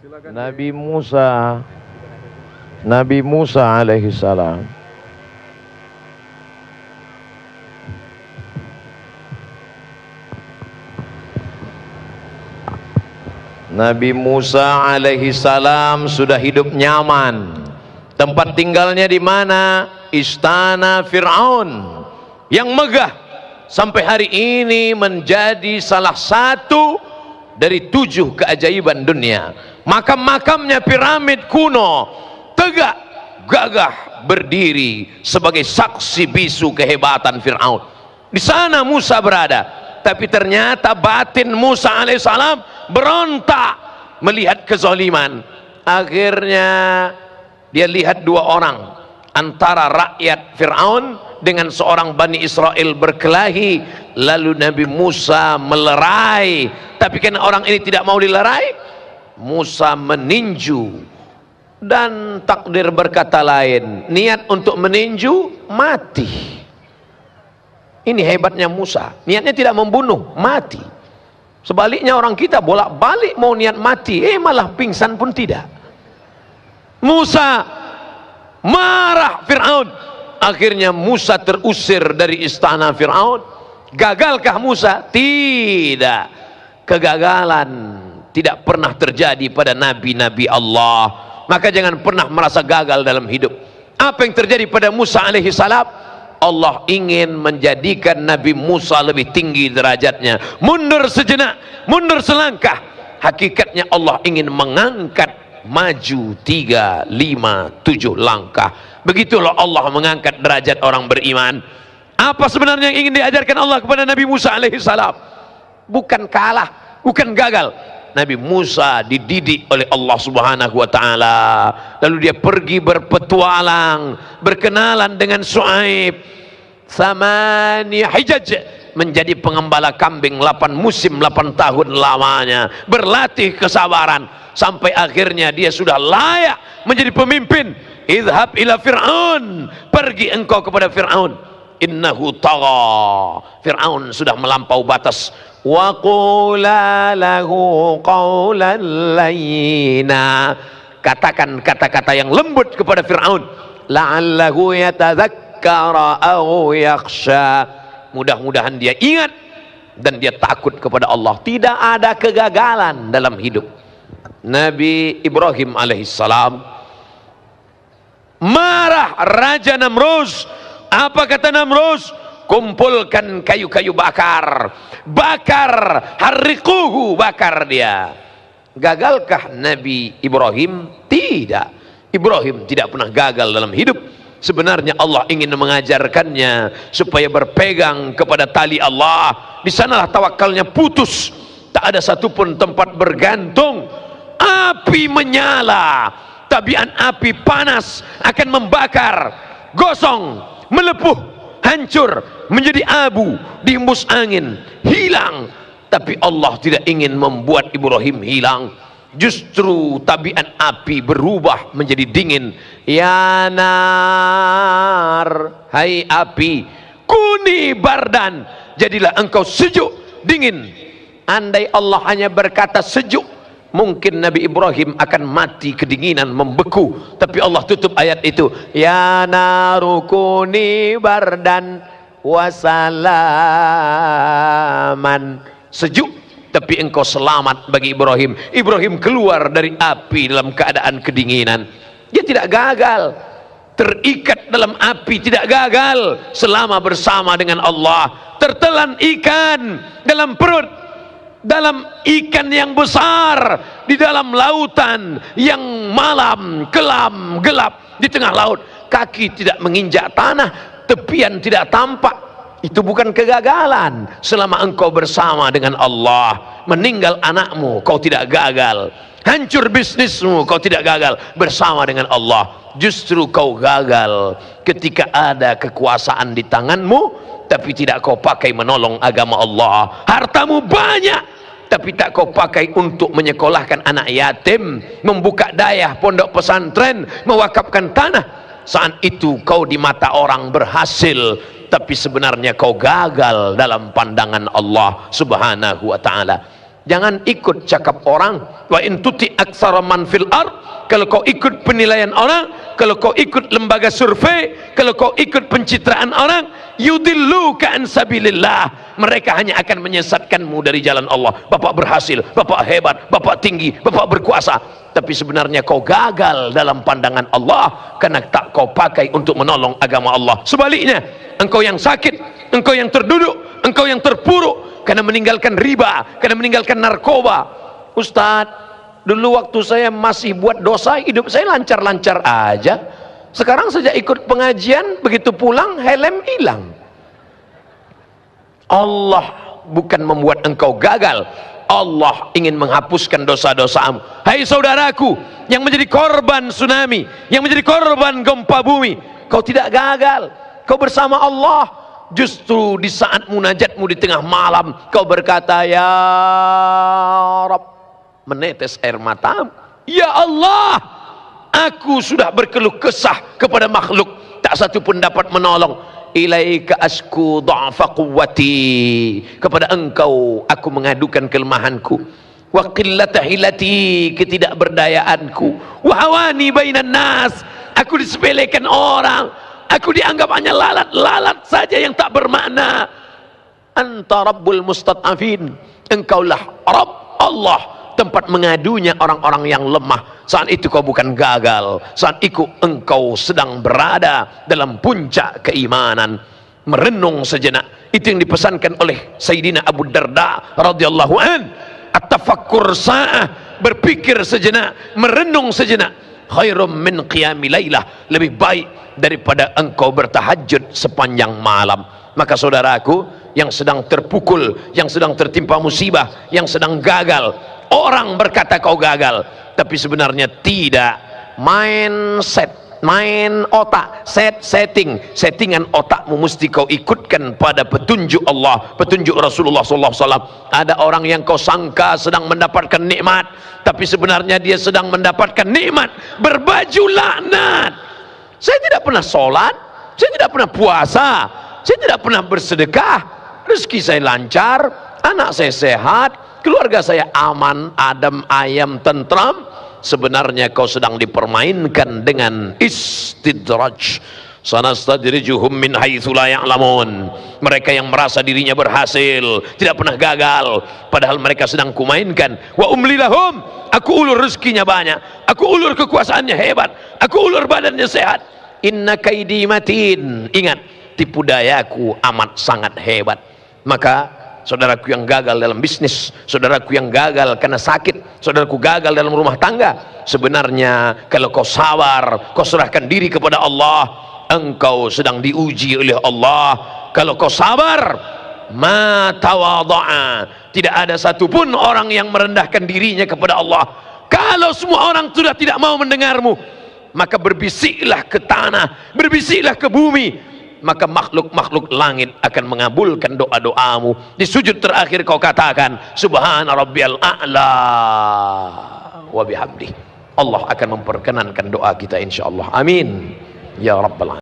Nabi Musa alaihi salam sudah hidup nyaman. Tempat tinggalnya di mana? Istana Fir'aun yang megah, sampai hari ini menjadi salah satu dari 7 keajaiban dunia. Makam-makamnya piramid kuno, tegak gagah berdiri sebagai saksi bisu kehebatan Fir'aun. Di sana Musa berada, tapi ternyata batin Musa alaihissalam berontak melihat kezaliman. Akhirnya dia lihat 2 orang antara rakyat Fir'aun dengan seorang Bani Israel berkelahi. Lalu Nabi Musa melerai, tapi karena orang ini tidak mau dilerai, Musa meninju. Dan takdir berkata lain, niat untuk meninju, mati. Ini hebatnya Musa, niatnya tidak membunuh, mati. Sebaliknya orang kita bolak-balik mau niat mati, malah pingsan pun tidak. Musa marah Fir'aun. Akhirnya Musa terusir dari istana Fir'aun. Gagalkah Musa? Tidak. Kegagalan tidak pernah terjadi pada nabi-nabi Allah. Maka jangan pernah merasa gagal dalam hidup. Apa yang terjadi pada Musa alaihi salam? Allah ingin menjadikan Nabi Musa lebih tinggi derajatnya. Mundur sejenak, mundur selangkah. Hakikatnya Allah ingin mengangkat maju 3, 5, 7 langkah. Begitulah Allah mengangkat derajat orang beriman. Apa sebenarnya yang ingin diajarkan Allah kepada Nabi Musa alaihi salam? Bukan kalah, bukan gagal. Nabi Musa dididik oleh Allah subhanahu wa ta'ala. Lalu dia pergi berpetualang, berkenalan dengan Shu'aib. Thamani hijaj, menjadi pengembala kambing 8 musim, 8 tahun lamanya. Berlatih kesabaran sampai akhirnya dia sudah layak menjadi pemimpin. Idhab ila Fir'aun, pergi engkau kepada Fir'aun. Innahu tagha, Fir'aun sudah melampau batas. Wa qula lahu qawlan layyina, katakan kata-kata yang lembut kepada Fir'aun. La'allahu yatadzakkara aw yakhsha, mudah-mudahan dia ingat dan dia takut kepada Allah. Tidak ada kegagalan dalam hidup. Nabi Ibrahim alaihissalam marah Raja Namrus. Apa kata Namrus? Kumpulkan kayu-kayu bakar, bakar, harriquhu, bakar dia. Gagalkah Nabi Ibrahim? Tidak. Ibrahim tidak pernah gagal dalam hidup. Sebenarnya Allah ingin mengajarkannya supaya berpegang kepada tali Allah. Di sanalah tawakalnya putus. Tak ada satupun tempat bergantung. Api menyala, tabiat api panas akan membakar, gosong, melepuh, hancur, menjadi abu, dihembus angin, hilang. Tapi Allah tidak ingin membuat Ibrahim hilang. Justru tabiat api berubah menjadi dingin. Ya nar, hai api, kuni bardan, jadilah engkau sejuk, dingin. Andai Allah hanya berkata sejuk, mungkin Nabi Ibrahim akan mati kedinginan, membeku. Tapi Allah tutup ayat itu. Ya narukuni bardan wasalaman, sejuk tapi engkau selamat bagi Ibrahim. Ibrahim keluar dari api dalam keadaan kedinginan. Dia tidak gagal, terikat dalam api, tidak gagal selama bersama dengan Allah. Tertelan ikan dalam perut, dalam ikan yang besar, di dalam lautan yang malam, kelam, gelap, di tengah laut. Kaki tidak menginjak tanah, tepian tidak tampak. Itu bukan kegagalan. Selama engkau bersama dengan Allah. Meninggal anakmu, kau tidak gagal. Hancur bisnismu, kau tidak gagal. Bersama dengan Allah. Justru kau gagal ketika ada kekuasaan di tanganmu, tapi tidak kau pakai menolong agama Allah. Hartamu banyak, tapi tak kau pakai untuk menyekolahkan anak yatim, membuka dayah pondok pesantren, mewakafkan tanah. Saat itu kau di mata orang berhasil, tapi sebenarnya kau gagal dalam pandangan Allah subhanahu wa ta'ala. Jangan ikut cakap orang. Wa in tuti aktsara man fil ard, kalau kau ikut penilaian orang, kalau kau ikut lembaga survei, kalau kau ikut pencitraan orang, yudilluka an sabilillah, mereka hanya akan menyesatkanmu dari jalan Allah. Bapak berhasil, bapak hebat, bapak tinggi, bapak berkuasa, tapi sebenarnya kau gagal dalam pandangan Allah karena tak kau pakai untuk menolong agama Allah. Sebaliknya, engkau yang sakit, engkau yang terduduk, engkau yang terpuruk karena meninggalkan riba, karena meninggalkan narkoba. Ustadz, dulu waktu saya masih buat dosa, hidup saya lancar-lancar aja. Sekarang sejak ikut pengajian, begitu pulang helm hilang. Allah bukan membuat engkau gagal, Allah ingin menghapuskan dosa-dosamu. Hai saudaraku yang menjadi korban tsunami, yang menjadi korban gempa bumi, kau tidak gagal, kau bersama Allah. Justru di saat munajatmu di tengah malam, kau berkata, ya Rabb, menetes air matamu, ya Allah, aku sudah berkeluh kesah kepada makhluk, tak satu pun dapat menolong. Ilaika asku dha'fa quwwati, kepada engkau aku mengadukan kelemahanku, wa qillata hilati, ketidakberdayaanku, wa hawani bainan nas, aku disepelekan orang, aku dianggap hanya lalat-lalat saja yang tak bermakna. Anta rabbul mustad'afin, engkaulah Rabb Allah, tempat mengadunya orang-orang yang lemah. Saat itu kau bukan gagal, saat itu engkau sedang berada dalam puncak keimanan. Merenung sejenak, itu yang dipesankan oleh Sayyidina Abu Darda radhiyallahu an. At-tafakkur sa'ah, berpikir sejenak, merenung sejenak, khairum min qiyami lailah, lebih baik daripada engkau bertahajud sepanjang malam. Maka saudaraku yang sedang terpukul, yang sedang tertimpa musibah, yang sedang gagal, orang berkata kau gagal, tapi sebenarnya tidak. Mindset, main otak, settingan otakmu mesti kau ikutkan pada petunjuk Allah, petunjuk Rasulullah SAW. Ada orang yang kau sangka sedang mendapatkan nikmat, tapi sebenarnya dia sedang mendapatkan nikmat berbaju laknat. Saya tidak pernah sholat, saya tidak pernah puasa, saya tidak pernah bersedekah, rezeki saya lancar, anak saya sehat, keluarga saya aman, adem, ayam, tentram. Sebenarnya kau sedang dipermainkan dengan istidraj. Sanastadrijuhum min haitsu la ya'lamun. Mereka yang merasa dirinya berhasil, tidak pernah gagal, padahal mereka sedang kumainkan. Wa umli lahum, aku ulur rezekinya banyak, aku ulur kekuasaannya hebat, aku ulur badannya sehat. Inna kaidi matin, ingat, tipu dayaku amat sangat hebat. Maka saudaraku yang gagal dalam bisnis, saudaraku yang gagal karena sakit, saudaraku gagal dalam rumah tangga, sebenarnya kalau kau sabar, kau serahkan diri kepada Allah, engkau sedang diuji oleh Allah. Kalau kau sabar, ma tawadha'a, tidak ada satupun orang yang merendahkan dirinya kepada Allah. Kalau semua orang sudah tidak mau mendengarmu, maka berbisiklah ke tanah, berbisiklah ke bumi, maka makhluk-makhluk langit akan mengabulkan doa-doamu. Di sujud terakhir kau katakan subhana rabbiyal a'la wa bihamdih. Allah akan memperkenankan doa kita insyaallah. Amin ya rabbal alamin.